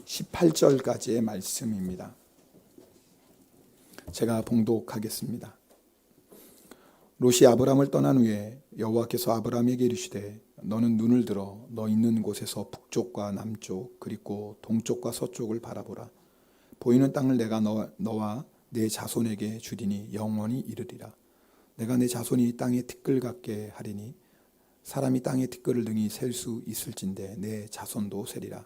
18절까지의 말씀입니다. 제가 봉독하겠습니다. 롯이 아브람을 떠난 후에 여호와께서 아브람에게 이르시되 너는 눈을 들어 너 있는 곳에서 북쪽과 남쪽 그리고 동쪽과 서쪽을 바라보라. 보이는 땅을 내가 너와 내 자손에게 주리니 영원히 이르리라. 내가 내 자손이 땅에 티끌 같게 하리니 사람이 땅에 티끌을 능히 셀 수 있을진데 내 자손도 세리라.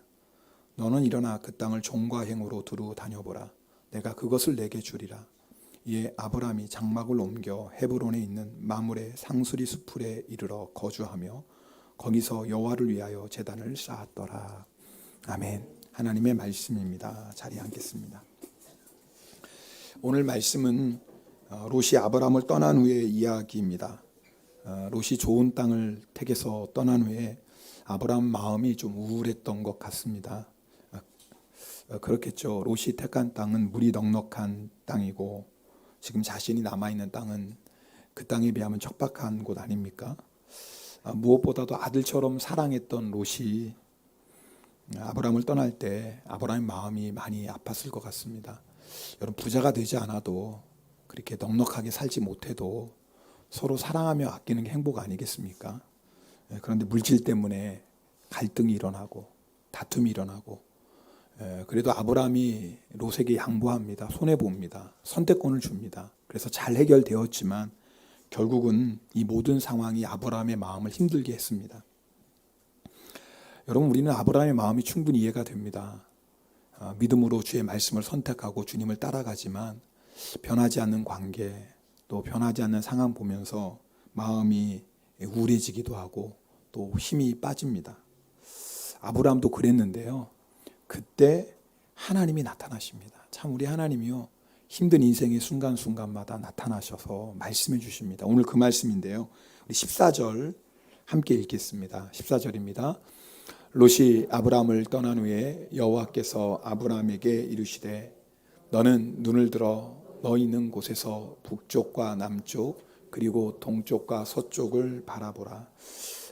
너는 일어나 그 땅을 종과 행으로 두루 다녀보라. 내가 그것을 내게 주리라. 이에 아브람이 장막을 옮겨 헤브론에 있는 마므레 상수리 수풀에 이르러 거주하며 거기서 여호와를 위하여 제단을 쌓았더라. 아멘. 하나님의 말씀입니다. 자리에 앉겠습니다. 오늘 말씀은 롯이 아브람을 떠난 후의 이야기입니다. 롯이 좋은 땅을 택해서 떠난 후에 아브람 마음이 좀 우울했던 것 같습니다. 그렇겠죠. 롯이 택한 땅은 물이 넉넉한 땅이고 지금 자신이 남아있는 땅은 그 땅에 비하면 척박한 곳 아닙니까? 무엇보다도 아들처럼 사랑했던 롯이 아브람을 떠날 때 아브람의 마음이 많이 아팠을 것 같습니다. 여러분, 부자가 되지 않아도 그렇게 넉넉하게 살지 못해도 서로 사랑하며 아끼는 게 행복 아니겠습니까? 그런데 물질 때문에 갈등이 일어나고 다툼이 일어나고 그래도 아브람이 롯에게 양보합니다. 손해봅니다. 선택권을 줍니다. 그래서 잘 해결되었지만 결국은 이 모든 상황이 아브람의 마음을 힘들게 했습니다. 여러분, 우리는 아브람의 마음이 충분히 이해가 됩니다. 믿음으로 주의 말씀을 선택하고 주님을 따라가지만 변하지 않는 관계 또 변하지 않는 상황 보면서 마음이 우울해지기도 하고 또 힘이 빠집니다. 아브람도 그랬는데요. 그때 하나님이 나타나십니다. 참 우리 하나님이요, 힘든 인생의 순간순간마다 나타나셔서 말씀해 주십니다. 오늘 그 말씀인데요, 우리 14절 함께 읽겠습니다. 14절입니다. 롯이 아브람을 떠난 후에 여호와께서 아브람에게 이르시되 너는 눈을 들어 너 있는 곳에서 북쪽과 남쪽 그리고 동쪽과 서쪽을 바라보라.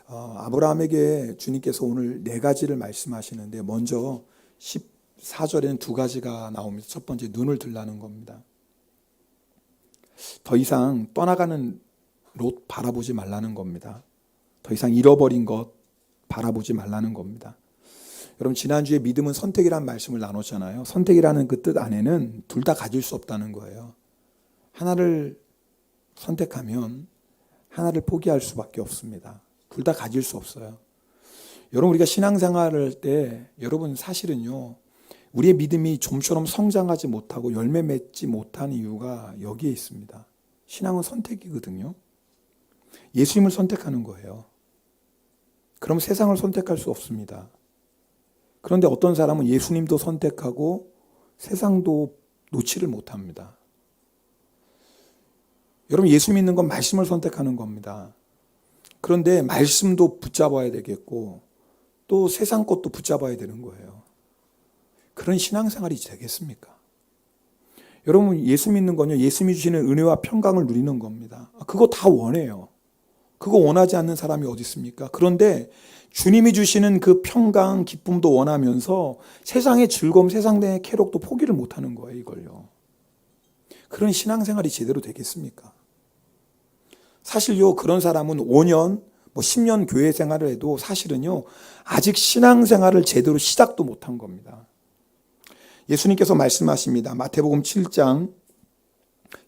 아브람에게 주님께서 오늘 네 가지를 말씀하시는데 먼저 14절에는 두 가지가 나옵니다. 첫 번째, 눈을 들라는 겁니다. 더 이상 떠나가는 롯 바라보지 말라는 겁니다. 더 이상 잃어버린 것 바라보지 말라는 겁니다. 여러분, 지난주에 믿음은 선택이라는 말씀을 나눴잖아요. 선택이라는 그 뜻 안에는 둘 다 가질 수 없다는 거예요. 하나를 선택하면 하나를 포기할 수밖에 없습니다. 둘 다 가질 수 없어요. 여러분, 우리가 신앙생활을 할 때 여러분 사실은요, 우리의 믿음이 좀처럼 성장하지 못하고 열매 맺지 못한 이유가 여기에 있습니다. 신앙은 선택이거든요. 예수님을 선택하는 거예요. 그럼 세상을 선택할 수 없습니다. 그런데 어떤 사람은 예수님도 선택하고 세상도 놓지를 못합니다. 여러분, 예수 믿는 건 말씀을 선택하는 겁니다. 그런데 말씀도 붙잡아야 되겠고 또 세상 것도 붙잡아야 되는 거예요. 그런 신앙생활이 되겠습니까? 여러분, 예수 믿는 건요, 예수님이 주시는 은혜와 평강을 누리는 겁니다. 그거 다 원해요. 그거 원하지 않는 사람이 어디 있습니까? 그런데 주님이 주시는 그 평강, 기쁨도 원하면서 세상의 즐거움, 세상 내 쾌락도 포기를 못하는 거예요, 이걸요. 그런 신앙생활이 제대로 되겠습니까? 사실요, 그런 사람은 5년, 10년 교회 생활을 해도 사실은요, 아직 신앙생활을 제대로 시작도 못한 겁니다. 예수님께서 말씀하십니다. 마태복음 7장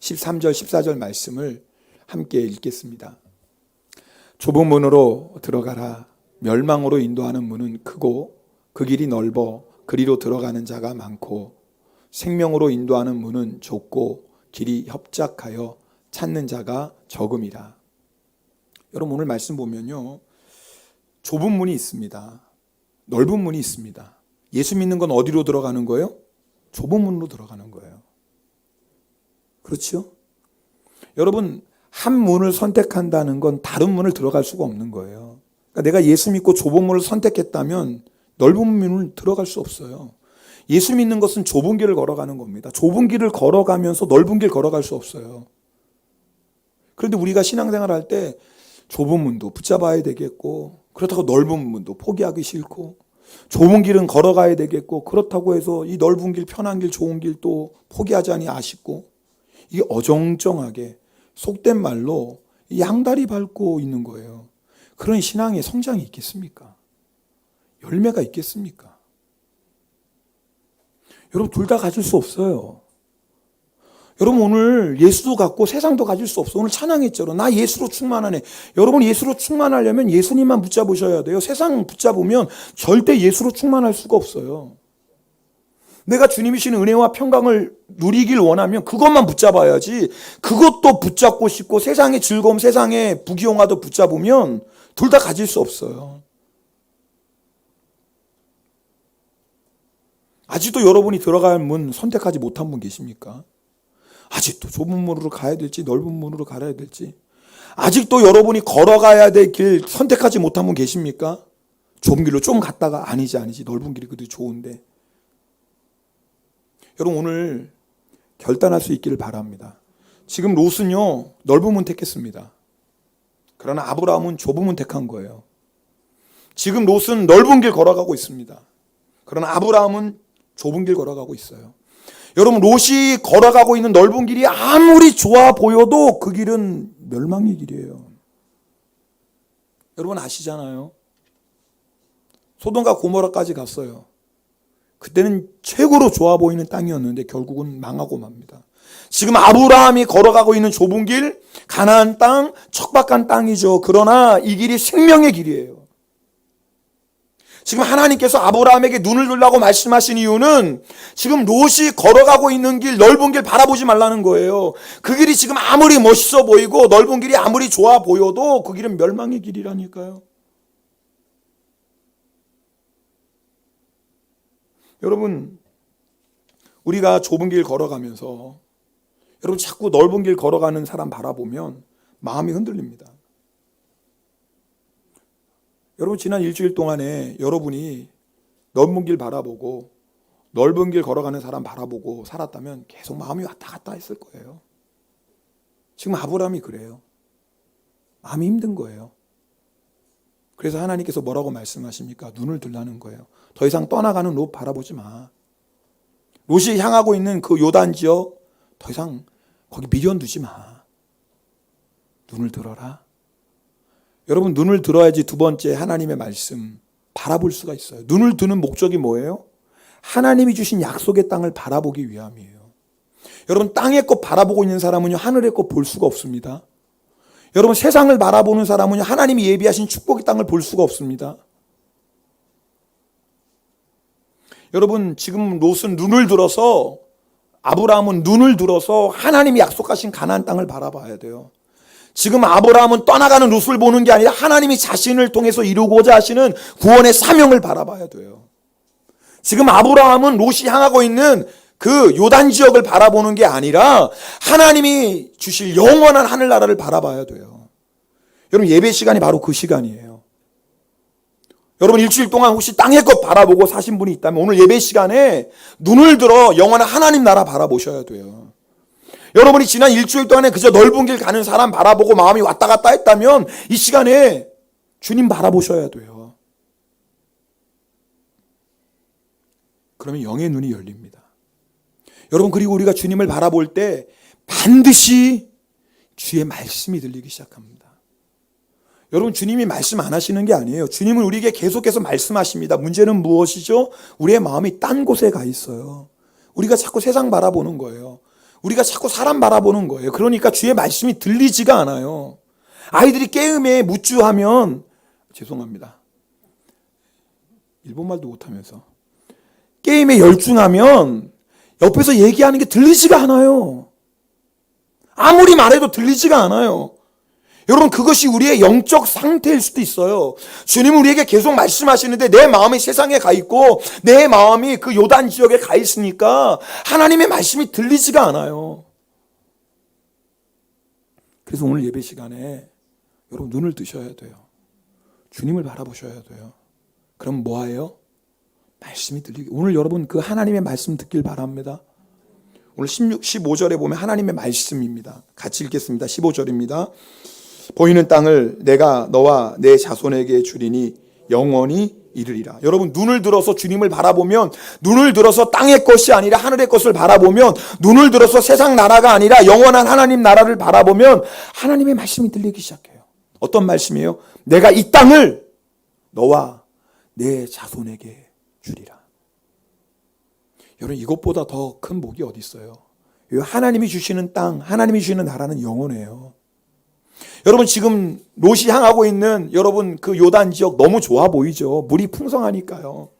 13절, 14절 말씀을 함께 읽겠습니다. 좁은 문으로 들어가라. 멸망으로 인도하는 문은 크고 그 길이 넓어 그리로 들어가는 자가 많고 생명으로 인도하는 문은 좁고 길이 협착하여 찾는 자가 적음이라. 여러분, 오늘 말씀 보면요, 좁은 문이 있습니다. 넓은 문이 있습니다. 예수 믿는 건 어디로 들어가는 거예요? 좁은 문으로 들어가는 거예요. 그렇죠? 여러분, 한 문을 선택한다는 건 다른 문을 들어갈 수가 없는 거예요. 그러니까 내가 예수 믿고 좁은 문을 선택했다면 넓은 문을 들어갈 수 없어요. 예수 믿는 것은 좁은 길을 걸어가는 겁니다. 좁은 길을 걸어가면서 넓은 길 걸어갈 수 없어요. 그런데 우리가 신앙생활 할 때 좁은 문도 붙잡아야 되겠고 그렇다고 넓은 문도 포기하기 싫고 좁은 길은 걸어가야 되겠고, 그렇다고 해서 이 넓은 길, 편한 길, 좋은 길 또 포기하자니 아쉽고, 이게 어정쩡하게 속된 말로 양다리 밟고 있는 거예요. 그런 신앙의 성장이 있겠습니까? 열매가 있겠습니까? 여러분, 둘 다 가질 수 없어요. 여러분, 오늘 예수도 갖고 세상도 가질 수 없어. 오늘 찬양했죠. 나 예수로 충만하네. 여러분, 예수로 충만하려면 예수님만 붙잡으셔야 돼요. 세상 붙잡으면 절대 예수로 충만할 수가 없어요. 내가 주님이 주시는 은혜와 평강을 누리길 원하면 그것만 붙잡아야지, 그것도 붙잡고 싶고 세상의 즐거움, 세상의 부귀영화도 붙잡으면 둘 다 가질 수 없어요. 아직도 여러분이 들어갈 문 선택하지 못한 분 계십니까? 아직도 좁은 문으로 가야 될지 넓은 문으로 가야 될지, 아직도 여러분이 걸어가야 될 길 선택하지 못한 분 계십니까? 좁은 길로 좀 갔다가 아니지 넓은 길이 그래도 좋은데. 여러분, 오늘 결단할 수 있기를 바랍니다. 지금 롯은요 넓은 문 택했습니다. 그러나 아브라함은 좁은 문 택한 거예요. 지금 롯은 넓은 길 걸어가고 있습니다. 그러나 아브라함은 좁은 길 걸어가고 있어요. 여러분, 롯이 걸어가고 있는 넓은 길이 아무리 좋아 보여도 그 길은 멸망의 길이에요. 여러분 아시잖아요. 소돔과 고모라까지 갔어요. 그때는 최고로 좋아 보이는 땅이었는데 결국은 망하고 맙니다. 지금 아브라함이 걸어가고 있는 좁은 길, 가나안 땅, 척박한 땅이죠. 그러나 이 길이 생명의 길이에요. 지금 하나님께서 아브라함에게 눈을 들라고 말씀하신 이유는 지금 롯이 걸어가고 있는 길, 넓은 길 바라보지 말라는 거예요. 그 길이 지금 아무리 멋있어 보이고 넓은 길이 아무리 좋아 보여도 그 길은 멸망의 길이라니까요. 여러분, 우리가 좁은 길 걸어가면서 여러분 자꾸 넓은 길 걸어가는 사람 바라보면 마음이 흔들립니다. 여러분, 지난 일주일 동안에 여러분이 넓은 길 바라보고 넓은 길 걸어가는 사람 바라보고 살았다면 계속 마음이 왔다 갔다 했을 거예요. 지금 아브라함이 그래요. 마음이 힘든 거예요. 그래서 하나님께서 뭐라고 말씀하십니까? 눈을 들라는 거예요. 더 이상 떠나가는 롯 바라보지 마. 롯이 향하고 있는 그 요단 지역 더 이상 거기 미련 두지 마. 눈을 들어라. 여러분, 눈을 들어야지 두 번째 하나님의 말씀 바라볼 수가 있어요. 눈을 드는 목적이 뭐예요? 하나님이 주신 약속의 땅을 바라보기 위함이에요. 여러분, 땅의 것 바라보고 있는 사람은요 하늘의 것 볼 수가 없습니다. 여러분, 세상을 바라보는 사람은요 하나님이 예비하신 축복의 땅을 볼 수가 없습니다. 여러분, 지금 롯은 눈을 들어서, 아브라함은 눈을 들어서 하나님이 약속하신 가나안 땅을 바라봐야 돼요. 지금 아브라함은 떠나가는 롯을 보는 게 아니라 하나님이 자신을 통해서 이루고자 하시는 구원의 사명을 바라봐야 돼요. 지금 아브라함은 롯이 향하고 있는 그 요단 지역을 바라보는 게 아니라 하나님이 주실 영원한 하늘나라를 바라봐야 돼요. 여러분, 예배 시간이 바로 그 시간이에요. 여러분, 일주일 동안 혹시 땅의 것 바라보고 사신 분이 있다면 오늘 예배 시간에 눈을 들어 영원한 하나님 나라 바라보셔야 돼요. 여러분이 지난 일주일 동안에 그저 넓은 길 가는 사람 바라보고 마음이 왔다 갔다 했다면 이 시간에 주님 바라보셔야 돼요. 그러면 영의 눈이 열립니다. 여러분, 그리고 우리가 주님을 바라볼 때 반드시 주의 말씀이 들리기 시작합니다. 여러분, 주님이 말씀 안 하시는 게 아니에요. 주님은 우리에게 계속해서 말씀하십니다. 문제는 무엇이죠? 우리의 마음이 딴 곳에 가 있어요. 우리가 자꾸 세상 바라보는 거예요. 우리가 자꾸 사람 바라보는 거예요. 그러니까 주의 말씀이 들리지가 않아요. 아이들이 게임에 무주하면, 죄송합니다, 일본말도 못하면서 게임에 열중하면 옆에서 얘기하는 게 들리지가 않아요. 아무리 말해도 들리지가 않아요. 여러분, 그것이 우리의 영적 상태일 수도 있어요. 주님은 우리에게 계속 말씀하시는데 내 마음이 세상에 가 있고 내 마음이 그 요단 지역에 가 있으니까 하나님의 말씀이 들리지가 않아요. 그래서 오늘 예배 시간에 여러분 눈을 뜨셔야 돼요. 주님을 바라보셔야 돼요. 그럼 뭐예요? 말씀이 들리게. 오늘 여러분 그 하나님의 말씀 듣길 바랍니다. 오늘 15절에 보면 하나님의 말씀입니다. 같이 읽겠습니다. 15절입니다. 보이는 땅을 내가 너와 내 자손에게 주리니 영원히 이르리라. 여러분, 눈을 들어서 주님을 바라보면, 눈을 들어서 땅의 것이 아니라 하늘의 것을 바라보면, 눈을 들어서 세상 나라가 아니라 영원한 하나님 나라를 바라보면 하나님의 말씀이 들리기 시작해요. 어떤 말씀이에요? 내가 이 땅을 너와 내 자손에게 주리라. 여러분, 이것보다 더 큰 복이 어디 있어요? 하나님이 주시는 땅, 하나님이 주시는 나라는 영원해요. 여러분, 지금 롯이 향하고 있는 여러분 그 요단 지역 너무 좋아 보이죠? 물이 풍성하니까요.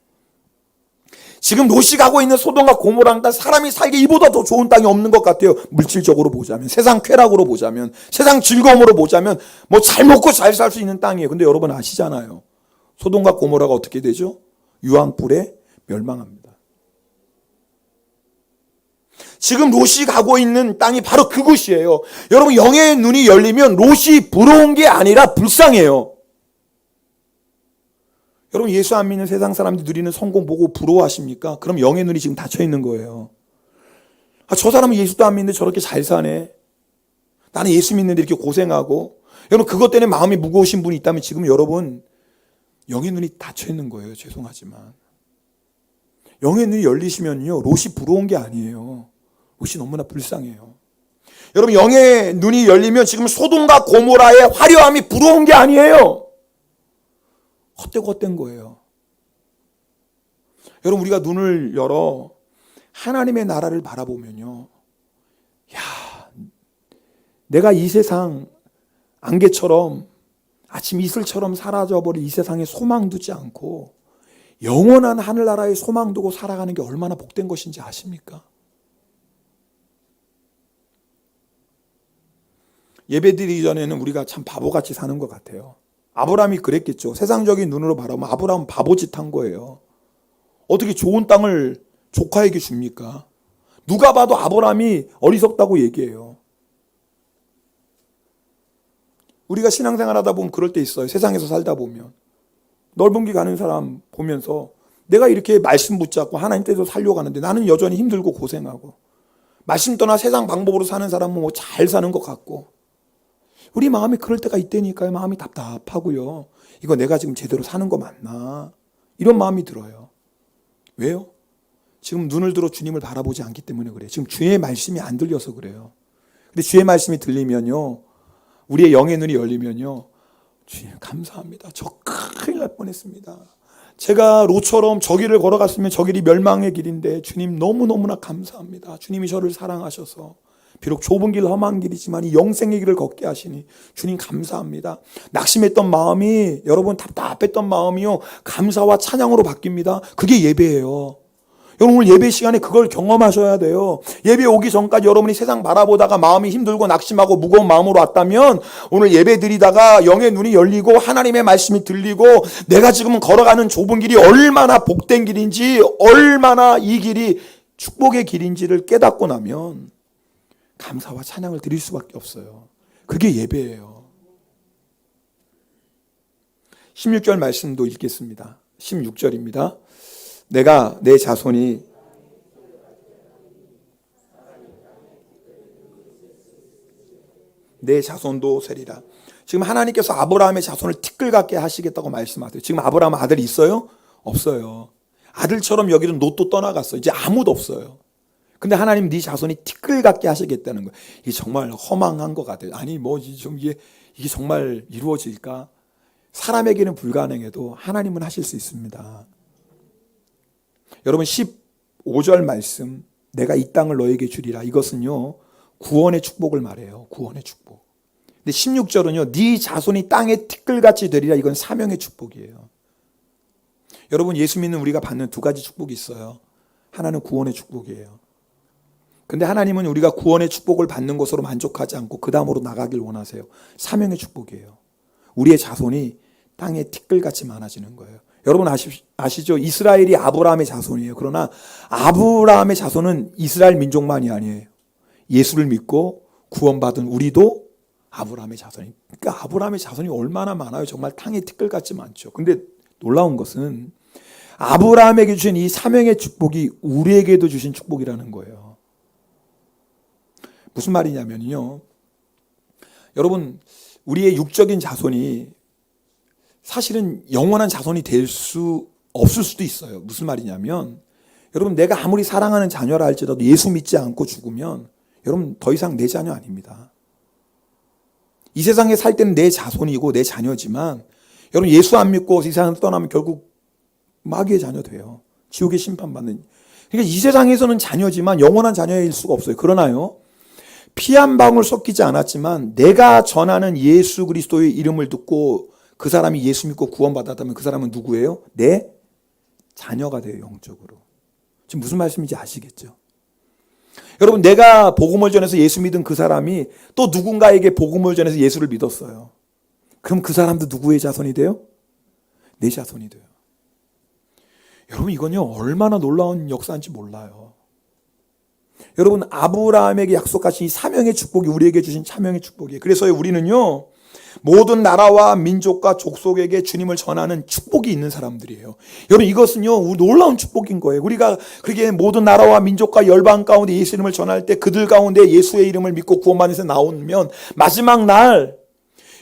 지금 롯이 가고 있는 소돔과 고모라는 땅, 사람이 살기 이보다 더 좋은 땅이 없는 것 같아요. 물질적으로 보자면, 세상 쾌락으로 보자면, 세상 즐거움으로 보자면 뭐 잘 먹고 잘 살 수 있는 땅이에요. 근데 여러분 아시잖아요. 소돔과 고모라가 어떻게 되죠? 유황불에 멸망합니다. 지금 롯이 가고 있는 땅이 바로 그곳이에요. 여러분, 영의 눈이 열리면 롯이 부러운 게 아니라 불쌍해요. 여러분, 예수 안 믿는 세상 사람들이 누리는 성공 보고 부러워하십니까? 그럼 영의 눈이 지금 닫혀 있는 거예요. 저 사람은 예수도 안 믿는데 저렇게 잘 사네. 나는 예수 믿는데 이렇게 고생하고. 여러분, 그것 때문에 마음이 무거우신 분이 있다면 지금 여러분 영의 눈이 닫혀 있는 거예요. 죄송하지만. 영의 눈이 열리시면요, 롯이 부러운 게 아니에요. 롯이 너무나 불쌍해요. 여러분, 영의 눈이 열리면 지금 소돔과 고모라의 화려함이 부러운 게 아니에요. 헛되고 헛된 거예요. 여러분, 우리가 눈을 열어 하나님의 나라를 바라보면요, 야, 내가 이 세상 안개처럼 아침 이슬처럼 사라져버릴 이 세상에 소망 두지 않고 영원한 하늘나라에 소망 두고 살아가는 게 얼마나 복된 것인지 아십니까? 예배드리기 전에는 우리가 참 바보같이 사는 것 같아요. 아브라함이 그랬겠죠. 세상적인 눈으로 바라보면 아브라함은 바보짓 한 거예요. 어떻게 좋은 땅을 조카에게 줍니까? 누가 봐도 아브라함이 어리석다고 얘기해요. 우리가 신앙생활 하다 보면 그럴 때 있어요. 세상에서 살다 보면 넓은 길 가는 사람 보면서 내가 이렇게 말씀 붙잡고 하나님 뜻대로 살려고 하는데 나는 여전히 힘들고 고생하고, 말씀 떠나 세상 방법으로 사는 사람은 뭐 잘 사는 것 같고, 우리 마음이 그럴 때가 있다니까요. 마음이 답답하고요. 이거 내가 지금 제대로 사는 거 맞나? 이런 마음이 들어요. 왜요? 지금 눈을 들어 주님을 바라보지 않기 때문에 그래요. 지금 주의 말씀이 안 들려서 그래요. 근데 주의 말씀이 들리면요, 우리의 영의 눈이 열리면요, 주님 감사합니다. 저 큰일 날 뻔했습니다. 제가 롯처럼 저 길을 걸어갔으면 저 길이 멸망의 길인데 주님 너무너무나 감사합니다. 주님이 저를 사랑하셔서 비록 좁은 길 험한 길이지만 이 영생의 길을 걷게 하시니 주님 감사합니다. 낙심했던 마음이, 여러분 답답했던 마음이요, 감사와 찬양으로 바뀝니다. 그게 예배예요. 여러분, 오늘 예배 시간에 그걸 경험하셔야 돼요. 예배 오기 전까지 여러분이 세상 바라보다가 마음이 힘들고 낙심하고 무거운 마음으로 왔다면 오늘 예배 드리다가 영의 눈이 열리고 하나님의 말씀이 들리고 내가 지금 걸어가는 좁은 길이 얼마나 복된 길인지, 얼마나 이 길이 축복의 길인지를 깨닫고 나면 감사와 찬양을 드릴 수밖에 없어요. 그게 예배예요. 16절 말씀도 읽겠습니다. 16절입니다. 내가 내 자손이 내 자손도 세리라. 지금 하나님께서 아브라함의 자손을 티끌 같게 하시겠다고 말씀하세요. 지금 아브라함 아들이 있어요? 없어요. 아들처럼 여기는 롯도 떠나갔어요. 이제 아무도 없어요. 근데 하나님 네 자손이 티끌 같게 하시겠다는 거예요. 이게 정말 허망한 것 같아요. 아니 좀 이게 정말 이루어질까? 사람에게는 불가능해도 하나님은 하실 수 있습니다. 여러분, 15절 말씀, 내가 이 땅을 너에게 주리라. 이것은요, 구원의 축복을 말해요. 구원의 축복. 근데 16절은요, 네 자손이 땅에 티끌같이 되리라. 이건 사명의 축복이에요. 여러분, 예수 믿는 우리가 받는 두 가지 축복이 있어요. 하나는 구원의 축복이에요. 근데 하나님은 우리가 구원의 축복을 받는 것으로 만족하지 않고 그 다음으로 나가길 원하세요. 사명의 축복이에요. 우리의 자손이 땅에 티끌같이 많아지는 거예요. 여러분 아시죠? 이스라엘이 아브라함의 자손이에요. 그러나 아브라함의 자손은 이스라엘 민족만이 아니에요. 예수를 믿고 구원받은 우리도 아브라함의 자손이. 그러니까 아브라함의 자손이 얼마나 많아요. 정말 땅에 티끌같이 많죠. 근데 놀라운 것은 아브라함에게 주신 이 사명의 축복이 우리에게도 주신 축복이라는 거예요. 무슨 말이냐면요, 여러분, 우리의 육적인 자손이 사실은 영원한 자손이 될 수 없을 수도 있어요. 무슨 말이냐면 여러분 내가 아무리 사랑하는 자녀라 할지라도 예수 믿지 않고 죽으면 여러분 더 이상 내 자녀 아닙니다. 이 세상에 살 때는 내 자손이고 내 자녀지만 여러분 예수 안 믿고 이 세상을 떠나면 결국 마귀의 자녀 돼요. 지옥의 심판받는. 그러니까 이 세상에서는 자녀지만 영원한 자녀일 수가 없어요. 그러나요, 피 한 방울 섞이지 않았지만 내가 전하는 예수 그리스도의 이름을 듣고 그 사람이 예수 믿고 구원받았다면 그 사람은 누구예요? 내 자녀가 돼요. 영적으로. 지금 무슨 말씀인지 아시겠죠? 여러분 내가 복음을 전해서 예수 믿은 그 사람이 또 누군가에게 복음을 전해서 예수를 믿었어요. 그럼 그 사람도 누구의 자손이 돼요? 내 자손이 돼요. 여러분 이건요 얼마나 놀라운 역사인지 몰라요. 여러분 아브라함에게 약속하신 이 사명의 축복이 우리에게 주신 사명의 축복이에요. 그래서 우리는요 모든 나라와 민족과 족속에게 주님을 전하는 축복이 있는 사람들이에요. 여러분 이것은요 놀라운 축복인 거예요. 우리가 그렇게 모든 나라와 민족과 열방 가운데 예수 이름을 전할 때 그들 가운데 예수의 이름을 믿고 구원받는 데 나오면 마지막 날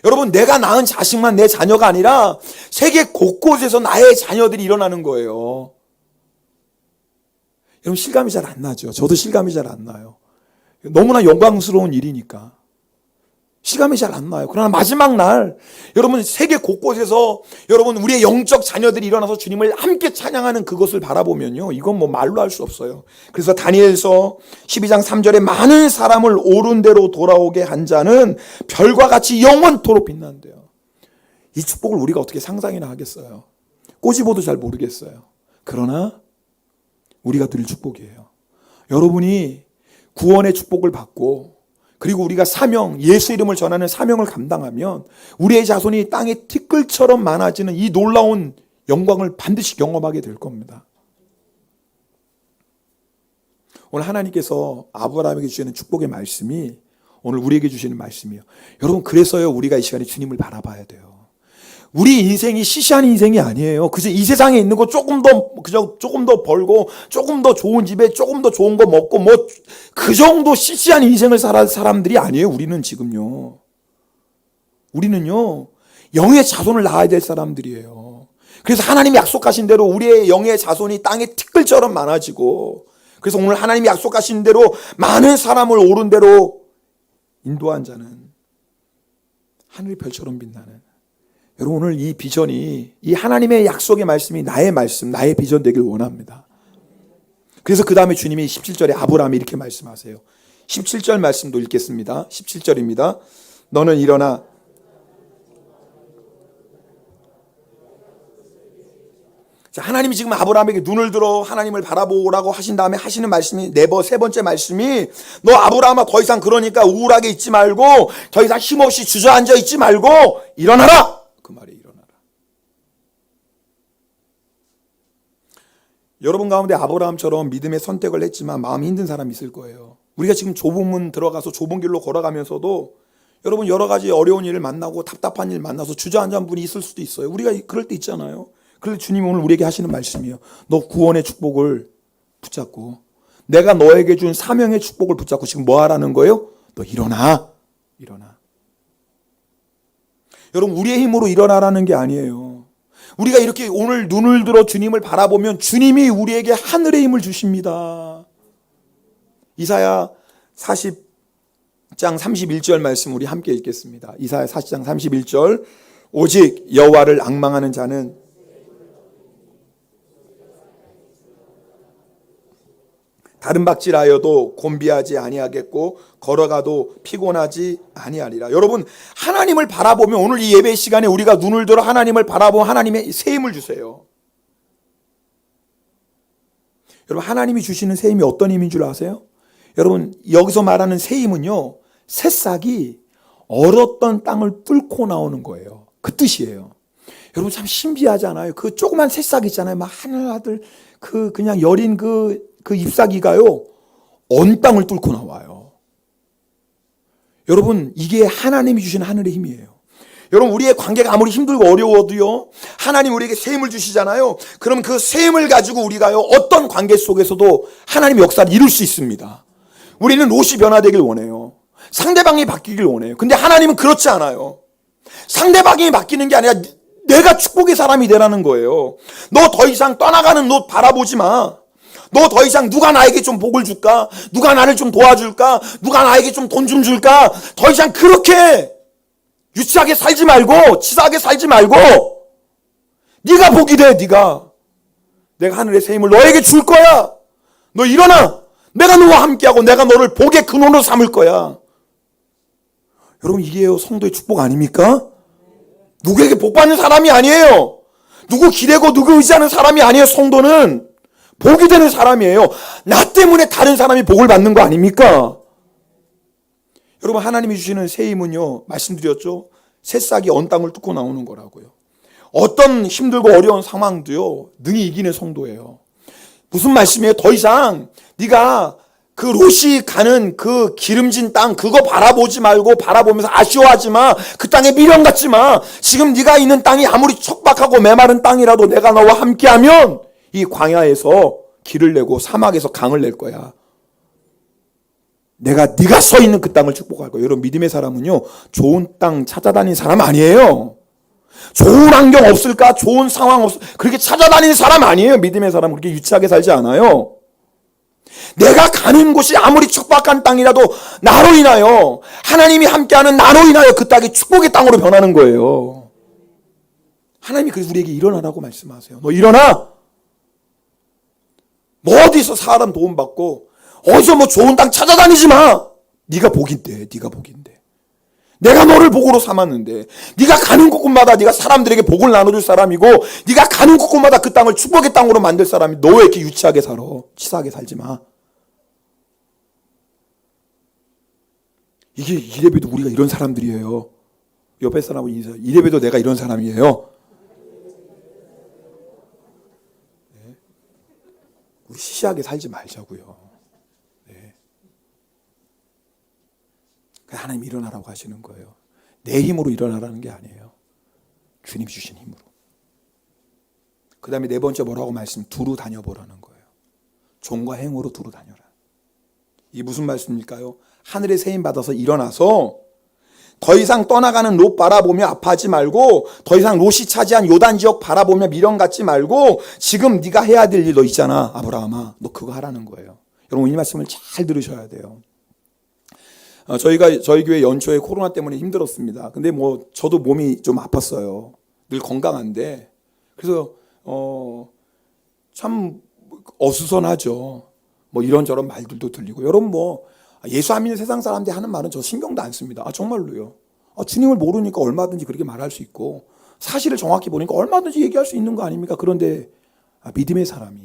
여러분 내가 낳은 자식만 내 자녀가 아니라 세계 곳곳에서 나의 자녀들이 일어나는 거예요. 여러분 실감이 잘 안 나죠. 저도 실감이 잘 안 나요. 너무나 영광스러운 일이니까 실감이 잘 안 나요. 그러나 마지막 날 여러분 세계 곳곳에서 여러분 우리의 영적 자녀들이 일어나서 주님을 함께 찬양하는 그것을 바라보면요 이건 뭐 말로 할 수 없어요. 그래서 다니엘서 12장 3절에 많은 사람을 옳은 대로 돌아오게 한 자는 별과 같이 영원토록 빛난대요. 이 축복을 우리가 어떻게 상상이나 하겠어요. 꼬집어도 잘 모르겠어요. 그러나 우리가 드릴 축복이에요. 여러분이 구원의 축복을 받고 그리고 우리가 사명, 예수 이름을 전하는 사명을 감당하면 우리의 자손이 땅의 티끌처럼 많아지는 이 놀라운 영광을 반드시 경험하게 될 겁니다. 오늘 하나님께서 아브라함에게 주시는 축복의 말씀이 오늘 우리에게 주시는 말씀이에요. 여러분 그래서요 우리가 이 시간에 주님을 바라봐야 돼요. 우리 인생이 시시한 인생이 아니에요. 그저 이 세상에 있는 거 조금 더 벌고 조금 더 좋은 집에 조금 더 좋은 거 먹고 뭐 그 정도 시시한 인생을 살아갈 사람들이 아니에요. 우리는 지금요. 우리는요 영의 자손을 낳아야 될 사람들이에요. 그래서 하나님이 약속하신 대로 우리의 영의 자손이 땅의 티끌처럼 많아지고 그래서 오늘 하나님이 약속하신 대로 많은 사람을 옳은 대로 인도한 자는 하늘의 별처럼 빛나는 여러분 오늘 이 비전이 이 하나님의 약속의 말씀이 나의 말씀, 나의 비전 되길 원합니다. 그래서 그 다음에 주님이 17절에 아브라함이 이렇게 말씀하세요. 17절 말씀도 읽겠습니다. 17절입니다. 너는 일어나 자, 하나님이 지금 아브라함에게 눈을 들어 하나님을 바라보라고 하신 다음에 하시는 말씀이 세 번째 말씀이 너 아브라함아 더 이상 그러니까 우울하게 있지 말고 더 이상 힘없이 주저앉아 있지 말고 일어나라. 그 말이 일어나라. 여러분 가운데 아브라함처럼 믿음의 선택을 했지만 마음이 힘든 사람이 있을 거예요. 우리가 지금 좁은 문 들어가서 좁은 길로 걸어가면서도 여러분 여러 가지 어려운 일을 만나고 답답한 일 만나서 주저앉은 분이 있을 수도 있어요. 우리가 그럴 때 있잖아요. 그래서 주님이 오늘 우리에게 하시는 말씀이에요. 너 구원의 축복을 붙잡고 내가 너에게 준 사명의 축복을 붙잡고 지금 뭐 하라는 거예요? 너 일어나. 일어나. 여러분 우리의 힘으로 일어나라는 게 아니에요. 우리가 이렇게 오늘 눈을 들어 주님을 바라보면 주님이 우리에게 하늘의 힘을 주십니다. 이사야 40장 31절 말씀 우리 함께 읽겠습니다. 이사야 40장 31절 오직 여호와를 앙망하는 자는 다른 박질하여도 곤비하지 아니하겠고 걸어가도 피곤하지 아니하리라. 여러분 하나님을 바라보면 오늘 이 예배 시간에 우리가 눈을 들어 하나님을 바라보면 하나님의 새 힘을 주세요. 여러분 하나님이 주시는 새 힘이 어떤 힘인 줄 아세요? 여러분 여기서 말하는 새 힘은요 새싹이 얼었던 땅을 뚫고 나오는 거예요. 그 뜻이에요. 여러분 참 신비하잖아요. 그 조그만 새싹 있잖아요. 막 하늘아들 그냥 여린 그 잎사귀가요 언 땅을 뚫고 나와요. 여러분 이게 하나님이 주신 하늘의 힘이에요. 여러분 우리의 관계가 아무리 힘들고 어려워도요 하나님 우리에게 새 힘을 주시잖아요. 그럼 그 새 힘을 가지고 우리가요 어떤 관계 속에서도 하나님 역사를 이룰 수 있습니다. 우리는 롯이 변화되길 원해요. 상대방이 바뀌길 원해요. 근데 하나님은 그렇지 않아요. 상대방이 바뀌는 게 아니라 내가 축복의 사람이 되라는 거예요. 너 더 이상 떠나가는 너 바라보지 마. 너 더 이상 누가 나에게 좀 복을 줄까? 누가 나를 좀 도와줄까? 누가 나에게 좀 돈 좀 줄까? 더 이상 그렇게 유치하게 살지 말고, 치사하게 살지 말고, 네가 복이 돼. 네가 내가 하늘의 새 힘을 너에게 줄 거야. 너 일어나. 내가 너와 함께하고 내가 너를 복의 근원으로 삼을 거야. 여러분, 이게 성도의 축복 아닙니까? 누구에게 복 받는 사람이 아니에요. 누구 기대고 누구 의지하는 사람이 아니에요. 성도는 복이 되는 사람이에요. 나 때문에 다른 사람이 복을 받는 거 아닙니까? 여러분, 하나님이 주시는 새 힘은요, 말씀드렸죠, 새싹이 언 땅을 뚫고 나오는 거라고요. 어떤 힘들고 어려운 상황도요, 능히 이기는 성도예요. 무슨 말씀이에요? 더 이상 네가 그 롯이 가는 그 기름진 땅 그거 바라보지 말고 바라보면서 아쉬워하지 마. 그 땅에 미련 갖지 마. 지금 네가 있는 땅이 아무리 척박하고 메마른 땅이라도 내가 너와 함께하면 이 광야에서 길을 내고 사막에서 강을 낼 거야. 네가 서 있는 그 땅을 축복할 거야. 여러분, 믿음의 사람은요, 좋은 땅 찾아다니는 사람 아니에요. 좋은 환경 없을까? 좋은 상황 그렇게 찾아다니는 사람 아니에요. 믿음의 사람은 그렇게 유치하게 살지 않아요. 내가 가는 곳이 아무리 척박한 땅이라도 나로 인하여, 하나님이 함께하는 나로 인하여 그 땅이 축복의 땅으로 변하는 거예요. 하나님이 그래서 우리에게 일어나라고 말씀하세요. 너 일어나. 뭐 어디서 사람 도움받고 어디서 뭐 좋은 땅 찾아다니지 마. 네가 복인데. 네가 복인데. 내가 너를 복으로 삼았는데, 네가 가는 곳곳마다 네가 사람들에게 복을 나눠줄 사람이고, 네가 가는 곳곳마다 그 땅을 축복의 땅으로 만들 사람이, 너 왜 이렇게 유치하게 살아? 치사하게 살지 마. 이래봬도 우리가 이런 사람들이에요. 옆에 사람하고 인사해. 이래봬도 내가 이런 사람이에요. 네. 우리 시시하게 살지 말자고요. 네. 하나님 일어나라고 하시는 거예요. 내 힘으로 일어나라는 게 아니에요. 주님 주신 힘으로. 그 다음에 네 번째 뭐라고 두루 다녀보라는 거예요. 종과 행으로 두루 다녀라. 이게 무슨 말씀일까요? 하늘의 새 힘 받아서 일어나서 더 이상 떠나가는 롯 바라보며 아파하지 말고, 더 이상 롯이 차지한 요단 지역 바라보며 미련 갖지 말고, 지금 네가 해야 될 일 너 있잖아, 아브라함아. 너 그거 하라는 거예요. 여러분, 이 말씀을 잘 들으셔야 돼요. 저희 교회 연초에 코로나 때문에 힘들었습니다. 근데 뭐 저도 몸이 좀 아팠어요. 늘 건강한데, 그래서 참 어수선하죠. 뭐 이런저런 말들도 들리고. 여러분, 뭐 예수 안 믿는 세상 사람들이 하는 말은 저 신경도 안 씁니다. 정말로요. 주님을 모르니까 얼마든지 그렇게 말할 수 있고, 사실을 정확히 보니까 얼마든지 얘기할 수 있는 거 아닙니까? 그런데 믿음의 사람이,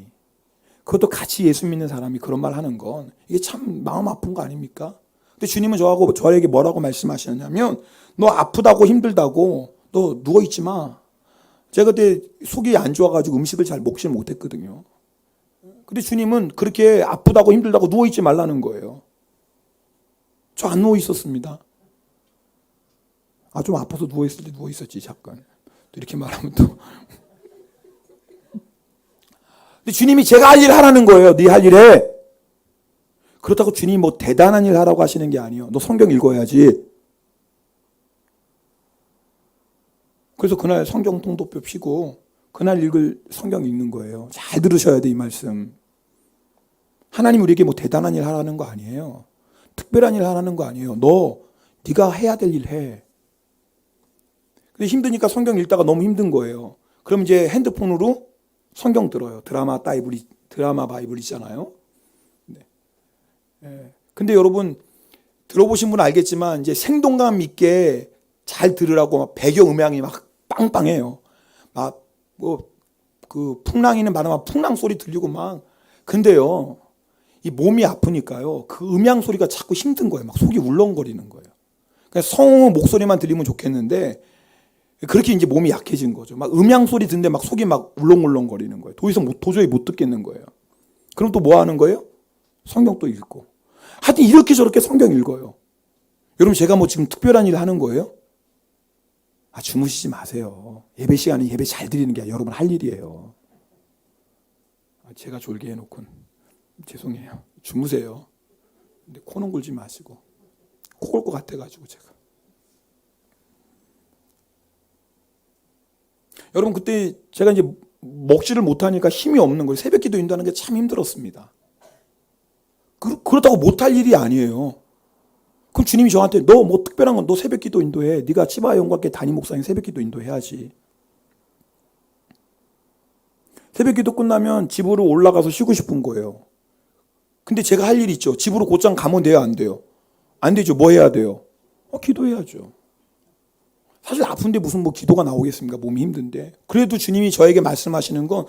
그것도 같이 예수 믿는 사람이 그런 말 하는 건 이게 참 마음 아픈 거 아닙니까? 근데 주님은 저에게 뭐라고 말씀하시냐면, 너 아프다고 힘들다고 너 누워있지 마. 제가 그때 속이 안 좋아가지고 음식을 잘 먹지 못했거든요. 근데 주님은 그렇게 아프다고 힘들다고 누워있지 말라는 거예요. 저 안 누워있었습니다. 좀 아파서 누워있을 때 누워있었지 잠깐. 이렇게 말하면 또. 근데 주님이 제가 할 일 하라는 거예요. 네 할 일 해. 그렇다고 주님이 뭐 대단한 일 하라고 하시는 게 아니에요. 너 성경 읽어야지. 그래서 그날 성경 통독표 피고 그날 읽을 성경 읽는 거예요. 잘 들으셔야 돼, 이 말씀. 하나님 우리에게 뭐 대단한 일 하라는 거 아니에요. 특별한 일 하라는 거 아니에요. 네가 해야 될 일 해. 근데 힘드니까 성경 읽다가 너무 힘든 거예요. 그럼 이제 핸드폰으로 성경 들어요. 드라마 바이블 있잖아요. 네. 근데 여러분, 들어보신 분은 알겠지만 이제 생동감 있게 잘 들으라고 막 배경 음향이 막 빵빵해요. 막 뭐 그 풍랑이는 바람 풍랑 소리 들리고 막. 근데요, 이 몸이 아프니까요, 그 음향 소리가 자꾸 힘든 거예요. 막 속이 울렁거리는 거예요. 그러니까 성우 목소리만 들리면 좋겠는데 그렇게 이제 몸이 약해진 거죠. 막 음향 소리 듣는데 막 속이 막 울렁울렁거리는 거예요. 도저히 못 듣겠는 거예요. 그럼 또 뭐 하는 거예요? 성경 또 읽고. 하여튼 이렇게 저렇게 성경 읽어요. 여러분, 제가 뭐 지금 특별한 일을 하는 거예요? 주무시지 마세요. 예배 시간에 예배 잘 드리는 게 여러분 할 일이에요. 제가 졸게 해놓곤 죄송해요. 주무세요. 근데 코는 골지 마시고. 코 골 것 같아가지고 제가. 여러분 그때 제가 이제 먹지를 못하니까 힘이 없는 거예요. 새벽 기도 인도하는 게 참 힘들었습니다. 그렇다고 못할 일이 아니에요. 그럼 주님이 저한테 너 뭐 특별한 건 너 새벽 기도 인도해. 네가 치바의 영광께 담임 목사인 새벽 기도 인도해야지. 새벽 기도 끝나면 집으로 올라가서 쉬고 싶은 거예요. 근데 제가 할 일이 있죠. 집으로 곧장 가면 돼요, 안 돼요? 안 되죠. 뭐 해야 돼요? 기도해야죠. 사실 아픈데 무슨 뭐 기도가 나오겠습니까? 몸이 힘든데. 그래도 주님이 저에게 말씀하시는 건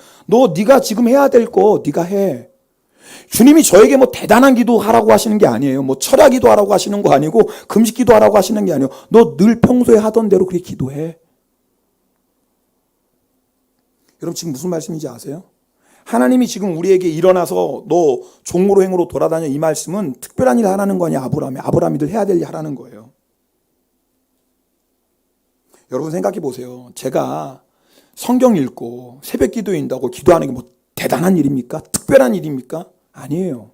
네가 지금 해야 될 거 네가 해. 주님이 저에게 뭐 대단한 기도하라고 하시는 게 아니에요. 뭐 철야 기도하라고 하시는 거 아니고 금식 기도하라고 하시는 게 아니에요. 너 늘 평소에 하던 대로 그렇게 기도해. 여러분 지금 무슨 말씀인지 아세요? 하나님이 지금 우리에게 일어나서 너 종으로 행으로 돌아다녀 이 말씀은 특별한 일 하라는 거 아니야. 아브라함이 늘 해야 될 일 하라는 거예요. 여러분 생각해 보세요. 제가 성경 읽고 새벽 기도인다고 기도하는 게 뭐 대단한 일입니까? 특별한 일입니까? 아니에요.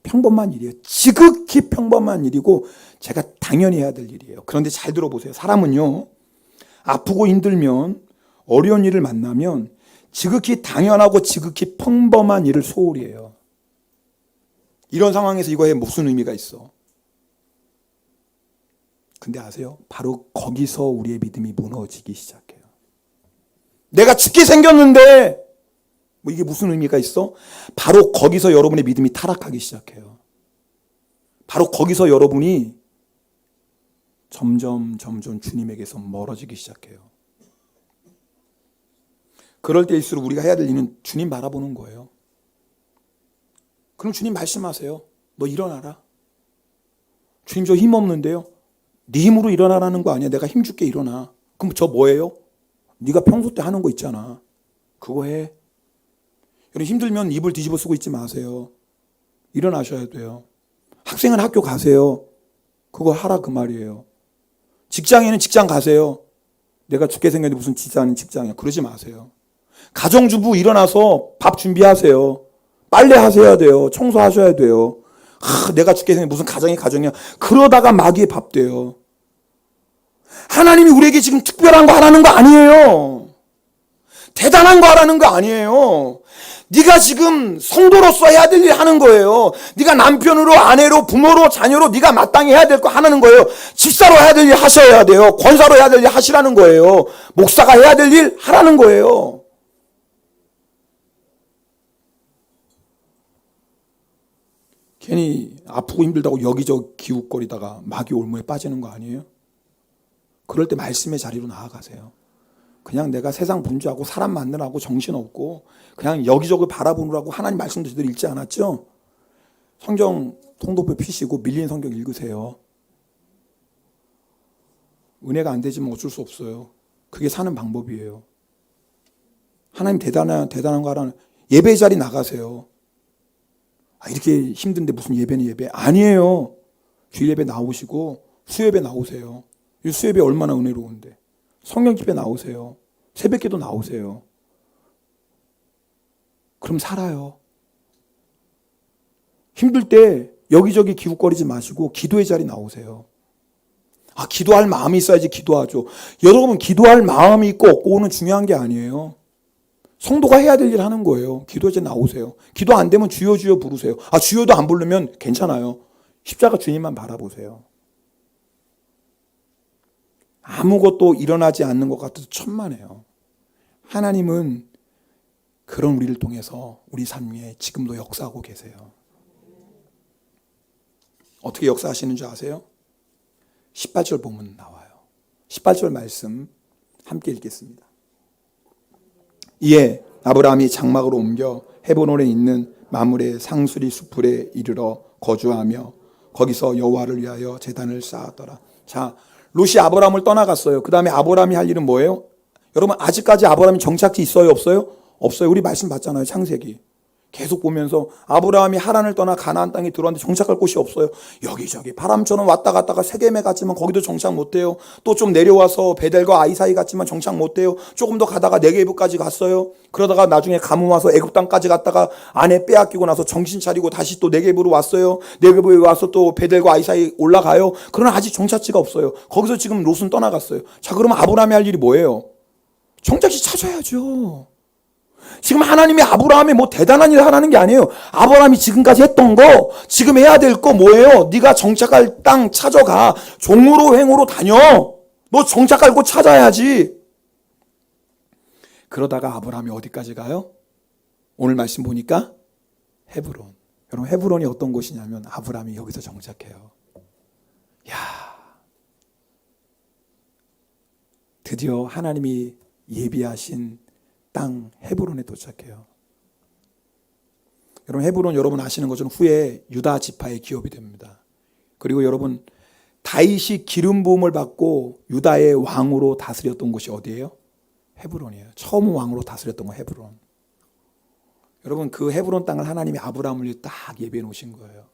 평범한 일이에요. 지극히 평범한 일이고 제가 당연히 해야 될 일이에요. 그런데 잘 들어보세요. 사람은요, 아프고 힘들면 어려운 일을 만나면 지극히 당연하고 지극히 평범한 일을 소홀히 해요. 이런 상황에서 이거에 무슨 의미가 있어? 근데 아세요? 바로 거기서 우리의 믿음이 무너지기 시작해요. 내가 죽게 생겼는데 뭐 이게 무슨 의미가 있어? 바로 거기서 여러분의 믿음이 타락하기 시작해요. 바로 거기서 여러분이 점점 주님에게서 멀어지기 시작해요. 그럴 때일수록 우리가 해야 될 일은 주님 바라보는 거예요. 그럼 주님 말씀하세요. 너 일어나라. 주님 저 힘 없는데요. 네 힘으로 일어나라는 거 아니야. 내가 힘 줄게 일어나. 그럼 저 뭐예요? 네가 평소 때 하는 거 있잖아. 그거 해. 여러분 힘들면 입을 뒤집어 쓰고 있지 마세요. 일어나셔야 돼요. 학생은 학교 가세요. 그거 하라 그 말이에요. 직장에는 직장 가세요. 내가 죽게 생겼는데 무슨 직장이야. 그러지 마세요. 가정주부 일어나서 밥 준비하세요. 빨래 하셔야 돼요. 청소하셔야 돼요. 내가 죽게 생겼는데 무슨 가정이야. 그러다가 마귀의 밥 돼요. 하나님이 우리에게 지금 특별한 거 하라는 거 아니에요. 대단한 거 하라는 거 아니에요. 네가 지금 성도로서 해야 될 일 하는 거예요. 네가 남편으로, 아내로, 부모로, 자녀로 네가 마땅히 해야 될 거 하는 거예요. 집사로 해야 될 일 하셔야 돼요. 권사로 해야 될 일 하시라는 거예요. 목사가 해야 될 일 하라는 거예요. 괜히 아프고 힘들다고 여기저기 기웃거리다가 마귀 올무에 빠지는 거 아니에요? 그럴 때 말씀의 자리로 나아가세요. 그냥 내가 세상 분주하고 사람 만나라고 정신없고 그냥 여기저기 바라보느라고 하나님 말씀도 제대로 읽지 않았죠? 성경 통독표 피시고 밀린 성경 읽으세요. 은혜가 안 되지만 어쩔 수 없어요. 그게 사는 방법이에요. 하나님 대단한 거 하라는 예배 자리 나가세요. 이렇게 힘든데 무슨 예배는 예배? 아니에요. 주일 예배 나오시고 수요예배 나오세요. 이 수요예배 얼마나 은혜로운데. 성경 집회 나오세요. 새벽기도 나오세요. 그럼 살아요. 힘들 때 여기저기 기웃거리지 마시고 기도의 자리 나오세요. 기도할 마음이 있어야지 기도하죠. 여러분 기도할 마음이 있고 없고는 중요한 게 아니에요. 성도가 해야 될 일 하는 거예요. 기도의 자리 나오세요. 기도 안 되면 주여 주여 부르세요. 주여도 안 부르면 괜찮아요. 십자가 주님만 바라보세요. 아무것도 일어나지 않는 것 같아서 천만에요. 하나님은 그런 우리를 통해서 우리 삶 위에 지금도 역사하고 계세요. 어떻게 역사하시는 줄 아세요? 18절 보면 나와요. 18절 말씀 함께 읽겠습니다. 이에 아브라함이 장막으로 옮겨 헤브론에 있는 마므레 상수리 수풀에 이르러 거주하며 거기서 여호와를 위하여 제단을 쌓았더라. 자, 롯이 아브라함을 떠나갔어요. 그 다음에 아브라함이 할 일은 뭐예요? 여러분 아직까지 아브라함이 정착지 있어요? 없어요? 없어요. 우리 말씀 봤잖아요. 창세기. 계속 보면서 아브라함이 하란을 떠나 가나안 땅에 들어왔는데 정착할 곳이 없어요. 여기저기 바람처럼 왔다 갔다가 세겜에 갔지만 거기도 정착 못해요. 또 좀 내려와서 베델과 아이 사이 갔지만 정착 못해요. 조금 더 가다가 네게부까지 갔어요. 그러다가 나중에 가뭄 와서 애굽 땅까지 갔다가 아내 빼앗기고 나서 정신 차리고 다시 또 네게부로 왔어요. 네게부에 와서 또 베델과 아이 사이 올라가요. 그러나 아직 정착지가 없어요. 거기서 지금 롯은 떠나갔어요. 자, 그러면 아브라함이 할 일이 뭐예요? 정작시 찾아야죠. 지금 하나님이 아브라함이 뭐 대단한 일을 하라는 게 아니에요. 아브라함이 지금까지 했던 거, 지금 해야 될 거 뭐예요? 네가 정착할 땅 찾아가. 종으로 횡으로 다녀. 너 정착할 곳 찾아야지. 그러다가 아브라함이 어디까지 가요? 오늘 말씀 보니까 헤브론. 여러분, 헤브론이 어떤 곳이냐면 아브라함이 여기서 정착해요. 야, 드디어 하나님이 예비하신 땅 헤브론에 도착해요. 여러분, 헤브론 여러분 아시는 것처럼 후에 유다 지파의 기업이 됩니다. 그리고 여러분, 다윗이 기름 부음을 받고 유다의 왕으로 다스렸던 곳이 어디예요? 헤브론이에요. 처음 왕으로 다스렸던 거 헤브론. 여러분, 그 헤브론 땅을 하나님이 아브라함을 위해 딱 예비해 놓으신 거예요.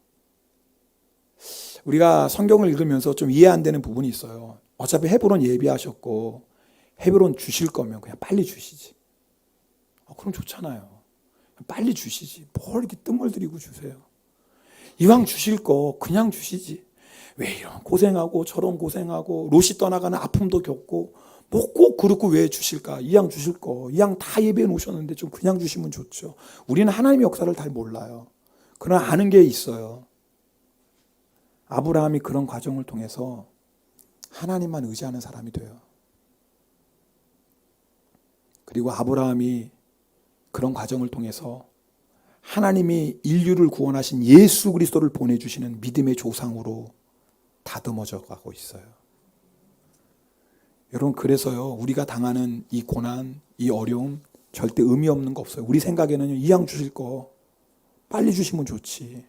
우리가 성경을 읽으면서 좀 이해 안 되는 부분이 있어요. 어차피 헤브론 예비하셨고 헤브론 주실 거면 그냥 빨리 주시지. 그럼 좋잖아요. 빨리 주시지. 뭘 이렇게 뜸을 들이고 주세요. 이왕 주실 거 그냥 주시지. 왜 이런 고생하고 저런 고생하고 롯이 떠나가는 아픔도 겪고 뭐 꼭 그렇고 왜 주실까? 이왕 주실 거 이왕 다 예배해 놓으셨는데 좀 그냥 주시면 좋죠. 우리는 하나님의 역사를 잘 몰라요. 그러나 아는 게 있어요. 아브라함이 그런 과정을 통해서 하나님만 의지하는 사람이 돼요. 그리고 아브라함이 그런 과정을 통해서 하나님이 인류를 구원하신 예수 그리스도를 보내주시는 믿음의 조상으로 다듬어져 가고 있어요. 여러분, 그래서요, 우리가 당하는 이 고난, 이 어려움 절대 의미 없는 거 없어요. 우리 생각에는 이왕 주실 거 빨리 주시면 좋지.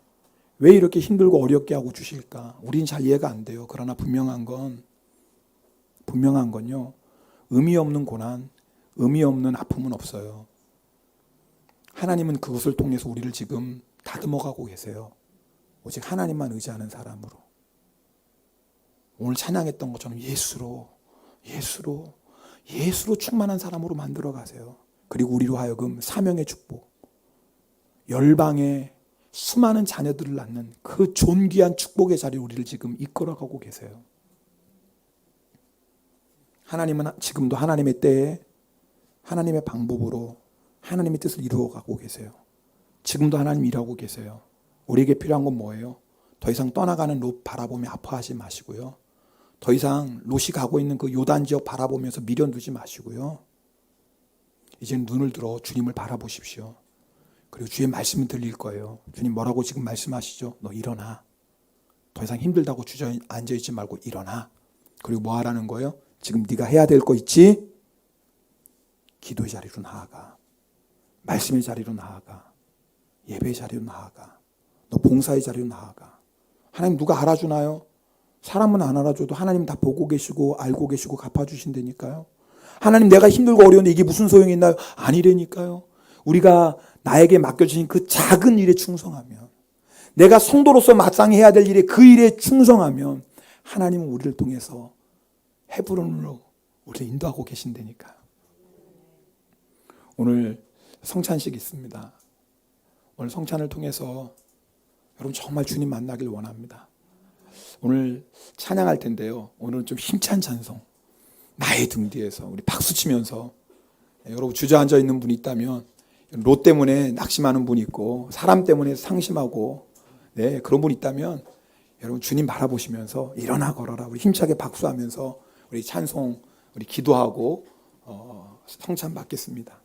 왜 이렇게 힘들고 어렵게 하고 주실까? 우린 잘 이해가 안 돼요. 그러나 분명한 건요, 의미 없는 고난, 의미 없는 아픔은 없어요. 하나님은 그것을 통해서 우리를 지금 다듬어가고 계세요. 오직 하나님만 의지하는 사람으로. 오늘 찬양했던 것처럼 예수로 충만한 사람으로 만들어 가세요. 그리고 우리로 하여금 사명의 축복, 열방의 수많은 자녀들을 낳는 그 존귀한 축복의 자리에 우리를 지금 이끌어가고 계세요. 하나님은 지금도 하나님의 때에 하나님의 방법으로 하나님의 뜻을 이루어가고 계세요. 지금도 하나님 일하고 계세요. 우리에게 필요한 건 뭐예요? 더 이상 떠나가는 롯 바라보며 아파하지 마시고요. 더 이상 롯이 가고 있는 그 요단 지역 바라보면서 미련두지 마시고요. 이제는 눈을 들어 주님을 바라보십시오. 그리고 주의 말씀이 들릴 거예요. 주님 뭐라고 지금 말씀하시죠? 너 일어나. 더 이상 힘들다고 주저앉아있지 말고 일어나. 그리고 뭐 하라는 거예요? 지금 네가 해야 될 거 있지? 기도의 자리로 나아가. 말씀의 자리로 나아가. 예배의 자리로 나아가. 너 봉사의 자리로 나아가. 하나님 누가 알아주나요? 사람은 안 알아줘도 하나님 다 보고 계시고 알고 계시고 갚아주신다니까요. 하나님 내가 힘들고 어려운데 이게 무슨 소용이 있나요? 아니라니까요. 우리가 나에게 맡겨주신 그 작은 일에 충성하면, 내가 성도로서 마땅히 해야 될 일에 그 일에 충성하면 하나님은 우리를 통해서 헤브론으로 우리를 인도하고 계신다니까요. 오늘 성찬식 있습니다. 오늘 성찬을 통해서 여러분 정말 주님 만나길 원합니다. 오늘 찬양할 텐데요. 오늘은 좀 힘찬 찬송, 나의 등 뒤에서 우리 박수 치면서, 여러분 주저앉아 있는 분이 있다면, 롯 때문에 낙심하는 분이 있고 사람 때문에 상심하고 그런 분이 있다면 여러분 주님 바라보시면서 일어나 걸어라. 우리 힘차게 박수하면서 우리 찬송, 우리 기도하고 성찬 받겠습니다.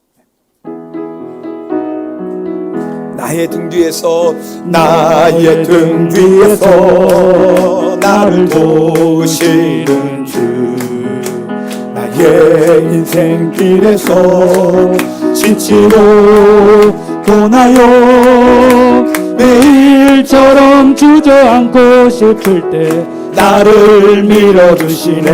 나의 등 뒤에서 나를 도우시는 주, 나의 인생길에서 지치고 고나요 매일처럼 주저앉고 싶을 때 나를 밀어주시네.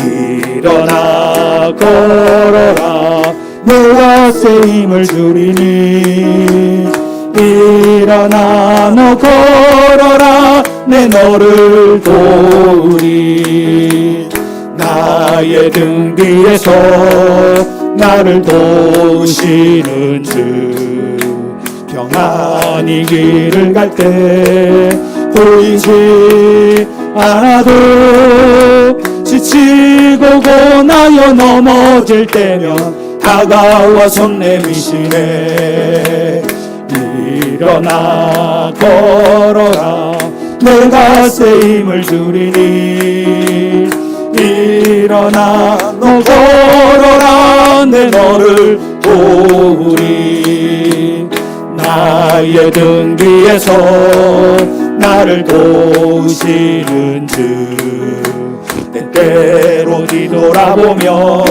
일어나 걸어라, 너와 새 힘을 주리니. 일어나 너 걸어라, 내 너를 도우리. 나의 등 뒤에서 나를 도우시는 주, 평안히 길을 갈 때 보이지 않아도 지치고 고나여 넘어질 때면 다가와 손 내미시네. 일어나 걸어라 내가 새 힘을 주리니. 일어나 너 걸어라 내 너를 도우리. 나의 등 뒤에서 나를 도우시는 주 때때로 뒤돌아보며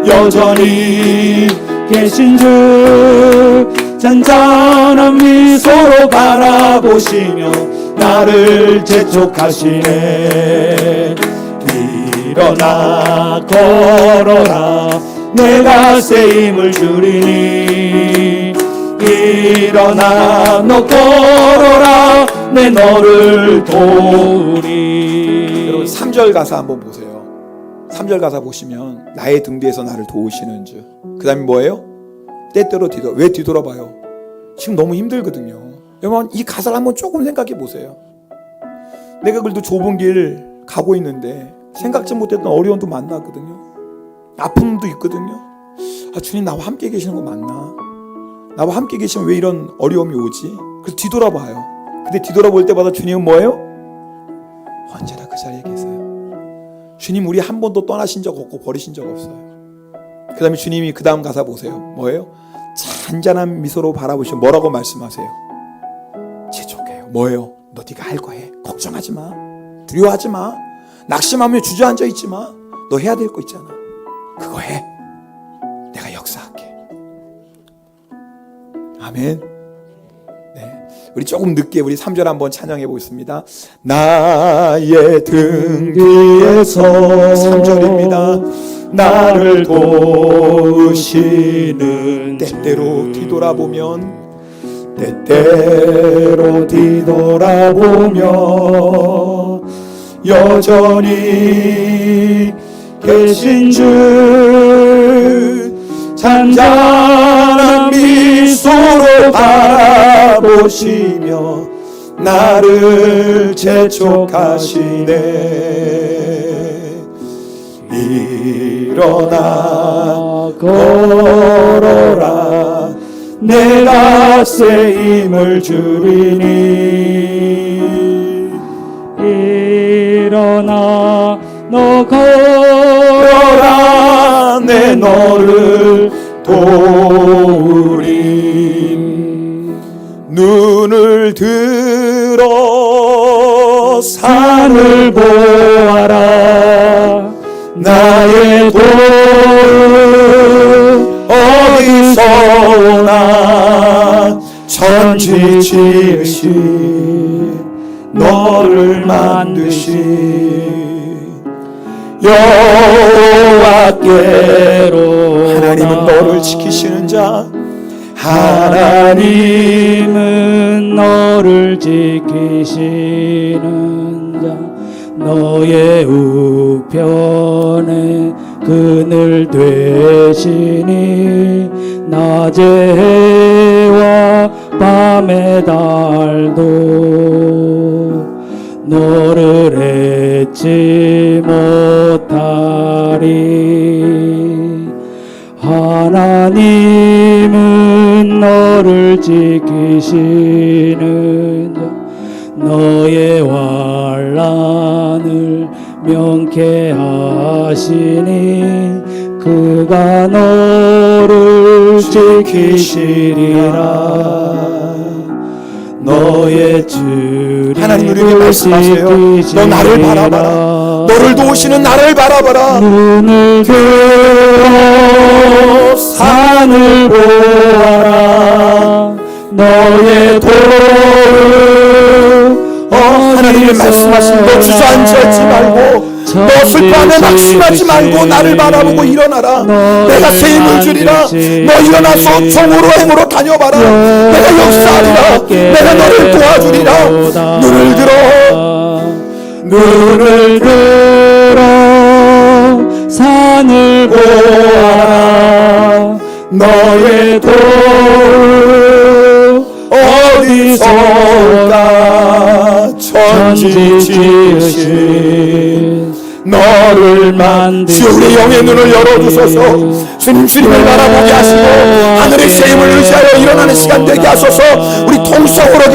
여전히 계신 주 잔잔한 미소로 바라보시며 나를 재촉하시네. 일어나 걸어라 내가 새 힘을 주리니. 일어나 너 걸어라 내 너를 도우리. 여러분 3절 가사 한번 보세요. 3절 가사 보시면 나의 등 뒤에서 나를 도우시는 주. 그 다음에 뭐예요? 때때로 왜 뒤돌아봐요? 지금 너무 힘들거든요. 여러분 이 가사를 한번 조금 생각해 보세요. 내가 그래도 좁은 길 가고 있는데 생각지 못했던 어려움도 만나거든요. 아픔도 있거든요. 아, 주님 나와 함께 계시는 거 맞나? 나와 함께 계시면 왜 이런 어려움이 오지? 그래서 뒤돌아봐요. 근데 뒤돌아볼 때마다 주님은 뭐예요? 언제나 그 자리에 계세요. 주님 우리 한 번도 떠나신 적 없고 버리신 적 없어요. 그 다음에 주님이 그 다음 가사 보세요. 뭐예요? 잔잔한 미소로 바라보시면 뭐라고 말씀하세요? 재촉해요. 뭐예요? 너 네가 할 거 해. 걱정하지 마. 두려워하지 마. 낙심하며 주저앉아 있지 마. 너 해야 될 거 있잖아. 그거 해. 내가 역사할게. 아멘. 네, 우리 조금 늦게 우리 3절 한번 찬양해 보겠습니다. 나의 등 뒤에서 3절입니다. 나를 도우시는 때때로 뒤돌아보면 여전히 계신 주 잔잔한 미소로 바라보시며 나를 재촉하시네. 일어나 걸어라 내가 새 힘을 주리니. 일어나 너 걸어라 내 너를 도우리. 눈을 들어 산을 보아라. 나의 도움 어디서 오나. 천지 지으신 너를 만드신 여호와께로. 하나님은 너를 지키시는 자. 하나님은 너를 지키시는 자. 너의 우편에 그늘 되시니. 낮의 해와 밤의 달도 너를 잊지 못하리. 하나님은 너를 지키시는 자. 너의 환난을 명쾌하시니. 그가 너를 지키시리라. 너의 주를 하나님 우리에게 말씀하세요. 너 나를 바라봐라. 너를 도우시는 나를 바라봐라. 눈을 들어 산을 보아라. 너의 도움 하나님이 말씀하신 너 주저앉지 말고, 너 슬퍼하며 낙심하지 말고 나를 바라보고 일어나라. 내가 새 힘을 주리라. 너 일어나서 종으로 행으로 다녀봐라. 내가 역사하리라. 내가 너를 도와주리라. 눈을 들어 산을 보아라. 너의 도움 어디서 올까. 천지 지으신 너를 만드시네. 주여 우리 영의 눈을 열어주소서. 주님을 바라보게 하시고 하늘의 새 힘을 의지하여 일어나는 시간 되게 하소서. 우리 통성으로